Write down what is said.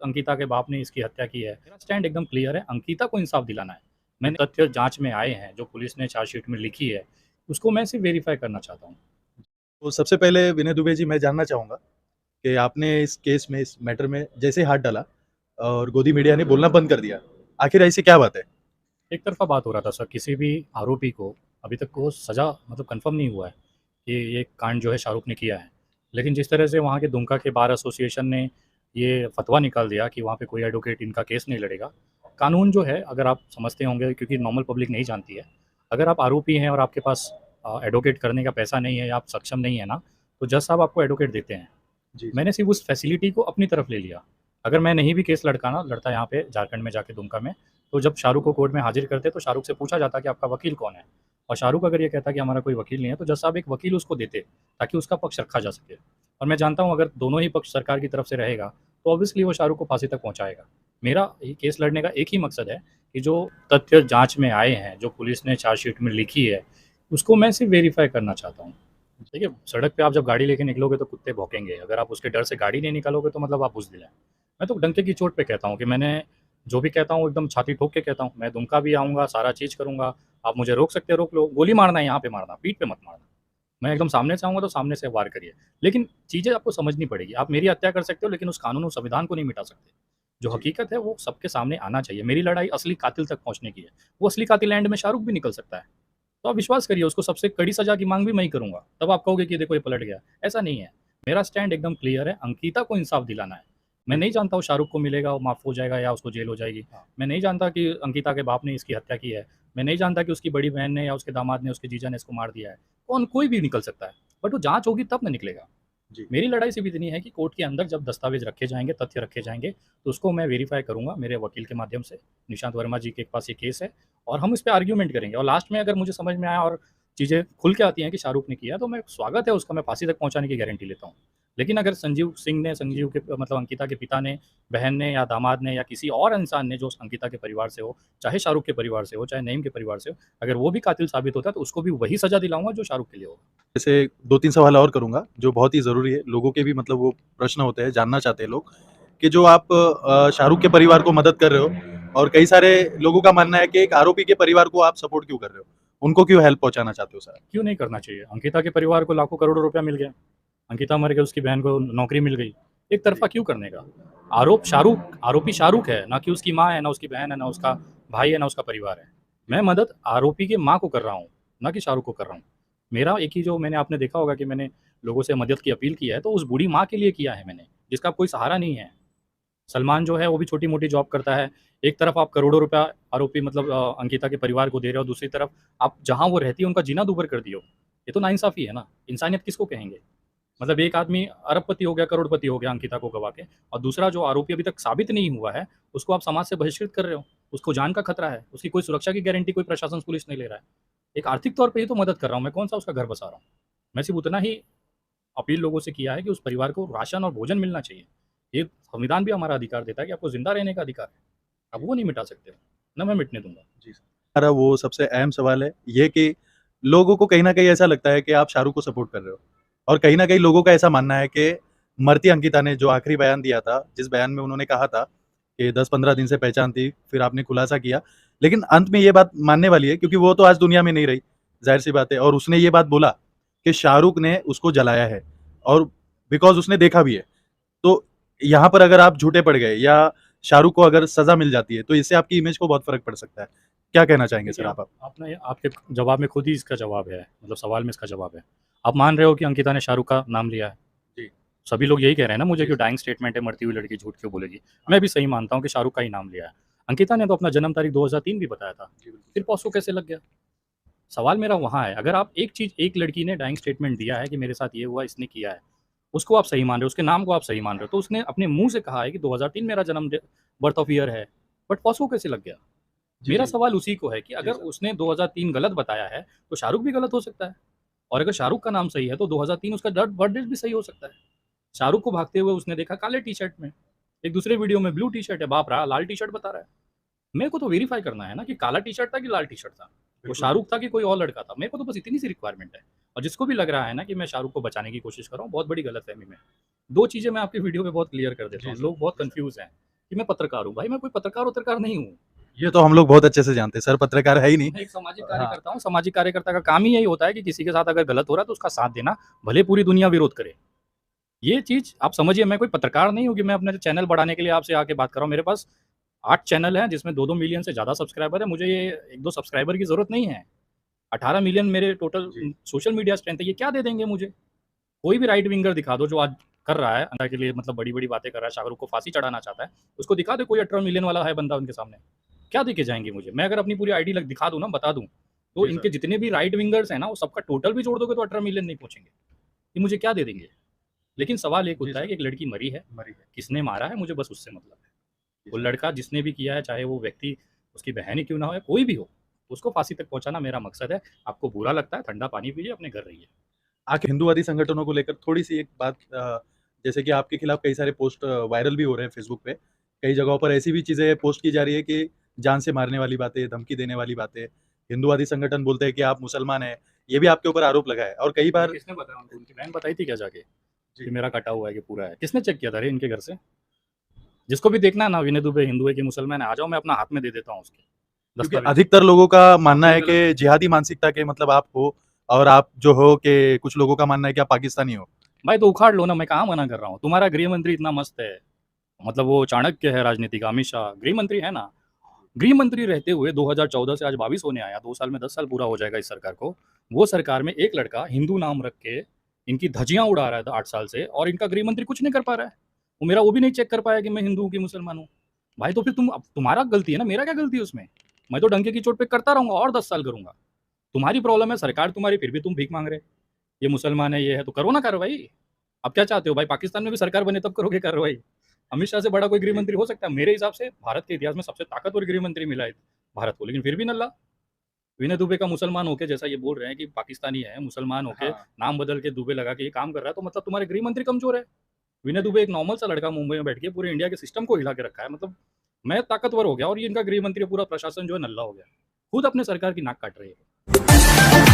अंकिता के बाप ने इसकी हत्या की है। मेरा स्टैंड एकदम क्लियर है, अंकिता को इंसाफ दिलाना है। मैंने तथ्य जाँच में आए हैं, जो पुलिस ने चार्जशीट में लिखी है, उसको मैं सिर्फ़ वेरीफ़ाई करना चाहता हूँ। तो सबसे पहले विनय दुबे जी, मैं जानना चाहूँगा कि आपने इस केस में, इस मैटर में जैसे ही हाथ डाला और गोदी मीडिया ने बोलना बंद कर दिया, आखिर ऐसी क्या बात है? एक तरफ़ा बात हो रहा था सर, किसी भी आरोपी को अभी तक को सज़ा मतलब कन्फ़र्म नहीं हुआ है कि ये कांड जो है शाहरुख ने किया है। लेकिन जिस तरह से वहाँ के दुमका के बार एसोसिएशन ने ये फ़तवा निकाल दिया कि वहाँ पे कोई एडवोकेट इनका केस नहीं लड़ेगा। कानून जो है, अगर आप समझते होंगे, क्योंकि नॉर्मल पब्लिक नहीं जानती है, अगर आप आरोपी हैं और आपके पास एडवोकेट करने का पैसा नहीं है या आप सक्षम नहीं है ना, तो जज साहब आपको एडवोकेट देते हैं। जी, जी। मैंने सिर्फ़ उस फैसिलिटी को अपनी तरफ ले लिया। अगर मैं नहीं भी केस लड़ता यहाँ पे झारखंड में जाके दुमका में, तो जब शाहरुख को कोर्ट में हाज़िर करते तो शाहरुख से पूछा जाता कि आपका वकील कौन है? और शाहरुख अगर ये कहता कि हमारा कोई वकील नहीं है, तो जज साहब एक वकील उसको देते, ताकि उसका पक्ष रखा जा सके। और मैं जानता हूँ, अगर दोनों ही पक्ष सरकार की तरफ से रहेगा, तो ऑब्वियसली वो शाहरुख को फांसी तक पहुँचाएगा। मेरा ये केस लड़ने का एक ही मकसद है कि जो तथ्य जाँच में आए हैं, जो पुलिस ने चार्जशीट में लिखी है, उसको मैं सिर्फ़ वेरीफ़ाई करना चाहता हूँ। देखिए, सड़क पे आप जब गाड़ी लेके निकलोगे तो कुत्ते भौंकेंगे, अगर आप उसके डर से गाड़ी नहीं निकालोगे तो मतलब आप बुज़दिल हैं। मैं तो डंके की चोट पे कहता हूँ कि मैंने जो भी कहता हूँ एकदम छाती ठोक के कहता हूँ, मैं दुमका भी आऊँगा, सारा चीज़ करूँगा, आप मुझे रोक सकते हो रोक लो, गोली मारना है यहाँ पे मारना, पीठ पे मत मारना। मैं एकदम सामने से आऊँगा तो सामने से वार करिए। लेकिन चीज़ें आपको समझनी पड़ेगी, आप मेरी हत्या कर सकते हो लेकिन उस कानून और संविधान को नहीं मिटा सकते। जो जी। हकीकत है वो सबके सामने आना चाहिए, मेरी लड़ाई असली कातिल तक पहुँचने की है। वो असली कातिल एंड में शाहरुख भी निकल सकता है। तो आप विश्वास करिए, उसको सबसे कड़ी सज़ा की माँग भी मैं ही करूँगा। तब आप कहोगे कि देखो ये पलट गया। ऐसा नहीं है। मेरा स्टैंड एकदम क्लियर है, अंकिता को इंसाफ दिलाना है। मैं नहीं बिल्कुल। जानता वो शाहरुख को मिलेगा, वो माफ़ हो जाएगा या उसको जेल हो जाएगी। हाँ। मैं नहीं जानता कि अंकिता के बाप ने इसकी हत्या की है। मैं नहीं जानता कि उसकी बड़ी बहन ने या उसके दामाद ने, उसके जीजा ने इसको मार दिया है। कोई भी निकल सकता है। बट वो जाँच होगी तब ना निकलेगा। जी। मेरी लड़ाई सिर्फ़ इतनी है कि कोर्ट के अंदर जब दस्तावेज़ रखे जाएँगे, तथ्य रखे जाएँगे, तो उसको मैं वेरीफ़ाई करूँगा मेरे वकील के माध्यम से। निशांत वर्मा जी के पास ये केस है और हम इस पे आर्ग्यूमेंट करेंगे और लास्ट में अगर मुझे समझ में आया और चीज़ें खुल के आती हैं कि शाहरुख ने किया, तो मैं स्वागत है उसका, मैं फांसी तक पहुँचाने की गारंटी लेता हूँ। लेकिन अगर संजीव सिंह ने, जी। संजीव के मतलब अंकिता के पिता ने, बहन ने या दामाद ने या किसी और इंसान ने जो अंकिता के परिवार से हो, चाहे शाहरुख के परिवार से हो, चाहे नईम के परिवार से हो, अगर वो भी कातिल साबित होता है, तो उसको भी वही सज़ा दिलाऊँगा जो शाहरुख के लिए होगा। जैसे 2-3 सवाल और करूँगा, जो बहुत ही ज़रूरी है। लोगों के भी मतलब वो प्रश्न होते हैं, जानना चाहते हैं लोग कि जो आप शाहरुख के परिवार को मदद कर रहे हो और कई सारे लोगों का मानना है कि एक आरोपी के परिवार को आप सपोर्ट क्यों कर रहे हो? उनको क्यों हेल्प पहुँचाना चाहते हो सर? क्यों नहीं करना चाहिए? अंकिता के परिवार को लाखों करोड़ों रुपया मिल गया। अंकिता मर गई, उसकी बहन को नौकरी मिल गई। एक जी। तरफ़ा क्यों करने का? आरोपी शाहरुख है, ना कि उसकी माँ है, ना उसकी बहन है, ना उसका भाई है, ना उसका परिवार है। जी। मैं मदद आरोपी की माँ को कर रहा हूँ, ना कि शाहरुख को कर रहा हूँ। मेरा एक ही जो मैंने आपने देखा होगा कि मैंने लोगों से मदद की अपील की है, तो उस बूढ़ी माँ के लिए किया है मैंने, जिसका कोई सहारा नहीं है। सलमान जो है वो भी छोटी-मोटी जॉब करता है। एक तरफ आप करोड़ों रुपया आरोपी मतलब अंकिता के परिवार को दे रहे हो, दूसरी तरफ आप जहाँ वो रहती है उनका जीना दूभर कर दिए हो। ये तो नाइंसाफ़ी है ना, इंसानियत किसको कहेंगे? मतलब एक आदमी अरबपति हो गया, करोड़पति हो गया अंकिता को गँवा के और दूसरा जो आरोपी अभी तक साबित नहीं हुआ है, उसको आप समाज से बहिष्कृत कर रहे हो। उसको जान का खतरा है, उसकी कोई सुरक्षा की गारंटी कोई प्रशासन, पुलिस नहीं ले रहा है। एक आर्थिक तौर पे ही तो मदद कर रहा हूँ, मैं कौन-सा उसका घर बसा रहा हूँ। मैं सिर्फ़ उतना ही अपील लोगों से किया है कि उस परिवार को राशन और भोजन मिलना चाहिए। ये संविधान भी हमारा अधिकार देता है कि आपको ज़िंदा रहने का अधिकार है। आप जी। वो नहीं मिटा सकते हो, ना मैं मिटने दूँगा। जी सर। हमारा वो सबसे अहम सवाल है ये कि लोगों को कहीं न कहीं ऐसा लगता है कि आप शाहरुख को सपोर्ट कर रहे हो और कहीं न कहीं लोगों का ऐसा मानना है कि मरती अंकिता ने जो आखिरी बयान दिया था, जिस बयान में उन्होंने कहा था कि 10-15 दिन से पहचान थी, फिर आपने खुलासा किया। लेकिन अंत में ये बात मानने वाली है क्योंकि वो तो आज दुनिया में नहीं रही, ज़ाहिर-सी बात है और उसने ये बात बोला कि शाहरुख ने उसको जलाया है और बिकॉज़ उसने देखा भी है। तो यहाँ पर अगर आप झूठे पड़ गए या शाहरुख को अगर सज़ा मिल जाती है, तो इससे आपकी इमेज को बहुत फ़र्क पड़ सकता है। क्या कहना चाहेंगे देखिए, सर आप? आपने आपके जवाब में खुद ही इसका जवाब है, मतलब सवाल में इसका जवाब है। आप मान रहे हो कि अंकिता ने शाहरुख का नाम लिया है। जी। सभी लोग यही कह रहे हैं ना मुझे जी कि सर। डाइंग स्टेटमेंट है, मरती हुई लड़की झूठ क्यों बोलेगी। हाँ। मैं भी सही मानता हूँ कि शाहरुख का ही नाम लिया है। अंकिता ने तो अपना जन्म तारीख 2003 भी बताया था, जी, बिल्कुल फिर सर। पॉस्को कैसे लग गया? सवाल मेरा वहाँ है, अगर आप एक चीज़, एक लड़की ने डाइंग स्टेटमेंट दिया है कि मेरे साथ ये हुआ, इसने किया है, उसको आप सही मान रहे हो, उसके नाम को आप सही मान रहे हो, तो उसने अपने मुँह से कहा है कि 2003 मेरा जन्म बर्थ ऑफ ईयर है, बट पॉस्को कैसे लग गया? जी, मेरा जी। सवाल उसी को है कि जी अगर सर। उसने 2003 गलत बताया है, तो शाहरुख भी गलत हो सकता है और अगर शाहरुख का नाम सही है, तो 2003 उसका डर्ट बर्थ डेट भी सही हो सकता है। शाहरुख को भागते हुए उसने देखा काले टी-शर्ट में, एक दूसरे वीडियो में ब्लू टी-शर्ट है, बाप रहा लाल टी-शर्ट बता रहा है। मेरे को तो वेरीफ़ाई करना है ना कि काला टी-शर्ट था कि लाल टी-शर्ट था। वो बिल्कुल सर। शाहरुख था कि कोई और लड़का था। मेरे को तो बस इतनी सी रिक्वायरमेंट है और जिसको भी लग रहा है ना कि मैं शाहरुख को बचाने की कोशिश कर रहा हूँ, बहुत बड़ी गलतफ़हमी में। 2 चीज़ें मैं आपकी वीडियो में बहुत क्लियर कर देता जी हूँ। सर। लोग बहुत जी सर। कन्फ्यूज़ हैं। कि मैं पत्रकार हूँ। भाई मैं कोई पत्रकार नहीं हूँ। ये तो हम लोग बहुत अच्छे से जानते हैं, सर पत्रकार है ही नहीं। मैं एक सामाजिक हाँ। कार्यकर्ता हूँ। सामाजिक कार्यकर्ता का काम ही यही होता है कि किसी के साथ अगर गलत हो रहा है तो उसका साथ देना, भले पूरी दुनिया विरोध करे। ये चीज़ आप समझिए, मैं कोई पत्रकार नहीं हूँ कि मैं अपने चैनल बढ़ाने के लिए आपसे आके बात कर रहा हूँ। मेरे पास 8 चैनल हैं जिसमें 2-2 मिलियन से ज़्यादा सब्सक्राइबर है। मुझे ये 1-2 सब्सक्राइबर की ज़रूरत नहीं है। 18 मिलियन मेरे टोटल जी। सोशल मीडिया स्ट्रेंथ है। ये क्या दे देंगे मुझे? कोई भी राइट विंगर दिखा दो जो आज कर रहा है, अंडा के लिए मतलब बड़ी-बड़ी बातें कर रहा है, शाहरुख को फांसी चढ़ाना चाहता है, उसको दिखा दे कोई 18 मिलियन वाला है बंदा उनके सामने। क्या देके जाएँगे मुझे? मैं अगर अपनी पूरी आईडी लग दिखा दूँ ना, बता दूँ, तो जी, इनके सर। जितने भी राइट विंगर्स हैं ना, वो सबका टोटल भी जोड़ दोगे तो 18 मिलियन नहीं पहुँचेंगे। ये मुझे क्या दे देंगे? लेकिन सवाल एक जी, होता है सर। कि एक लड़की मरी है, मरी है। किसने मारा है, मुझे बस उससे मतलब है। जी, वो सर। लड़का जिसने भी किया है, चाहे वो व्यक्ति उसकी बहन ही क्यों ना हो या कोई भी हो, उसको फांसी तक पहुँचाना मेरा मकसद है। आपको बुरा लगता है, ठंडा पानी पीजिए, अपने घर रहिए। आखिर हिंदूवादी संगठनों को लेकर थोड़ी-सी एक बात जैसे कि आपके खिलाफ कई सारे पोस्ट वायरल भी हो रहे हैं फेसबुक पे। कई जगहों पर ऐसी भी चीज़ें पोस्ट की जा रही है कि जान से मारने वाली बातें, धमकी देने वाली बातें। हिंदूवादी संगठन बोलते हैं कि आप मुसलमान हैं। ये भी आपके ऊपर आरोप लगा है और कई ये बार किसने बताया उनको? उनकी बहन बताई थी क्या जाके जी। कि मेरा कटा हुआ है, कि पूरा है? किसने चेक किया था रे इनके घर से? जिसको भी देखना है ना, विनय दुबे हिंदू है कि मुसलमान है, आ जाओ, मैं अपना हाथ में दे देता हूँ उसके क्योंकि दस्तावेज। अधिकतर लोगों का आप मानना ये है गलत कि जिहादी मानसिकता के मतलब आप हो और आप जो हो कि कुछ लोगों का मानना है कि आप पाकिस्तानी हो। भाई तो उखाड़ लो ना, मैं कहाँ मना कर रहा हूँ। तुम्हारा गृह मंत्री इतना मस्त है, मतलब वो चाणक्य है राजनीति का, अमित शाह गृह मंत्री है ना। गृह मंत्री रहते हुए 2014 से आज 22 होने आया, 2 साल में 10 साल पूरा हो जाएगा इस सरकार को। वो सरकार में एक लड़का हिंदू नाम रख के इनकी धज्जियां उड़ा रहा था 8 साल से, और इनका गृह मंत्री कुछ नहीं कर पा रहा है। वो मेरा वो भी नहीं चेक कर पाया कि मैं हिंदू हूँ कि मुसलमान हूँ। भाई तो फिर तुम्हारा गलती है ना, मेरा क्या गलती है उसमें? मैं तो डंके की चोट पे करता रहूंगा और 10 साल करूंगा। तुम्हारी प्रॉब्लम है, सरकार तुम्हारी, फिर भी तुम भीख मांग रहे। ये मुसलमान है, ये है, तो करो ना कार्रवाई। अब क्या चाहते हो भाई? पाकिस्तान में भी सरकार बने तब करोगे कार्रवाई? अमित शाह से बड़ा कोई गृह जी। मंत्री हो सकता है? मेरे हिसाब से भारत के इतिहास में सबसे ताकतवर गृह मंत्री मिला है भारत को, लेकिन फिर भी नल्ला। विनय दुबे का मुसलमान होके, जैसा ये बोल रहे हैं कि पाकिस्तानी है, मुसलमान होके हाँ। नाम बदल के दुबे लगा के ये काम कर रहा है, तो मतलब तुम्हारे गृह मंत्री कमजोर है। विनय दुबे एक नॉर्मल सा लड़का मुंबई में बैठ के पूरे इंडिया के सिस्टम को हिला के रखा है। मतलब मैं ताकतवर हो गया और ये इनका गृह मंत्री पूरा प्रशासन जो है नल्ला हो गया। खुद अपने सरकार की नाक काट रही है।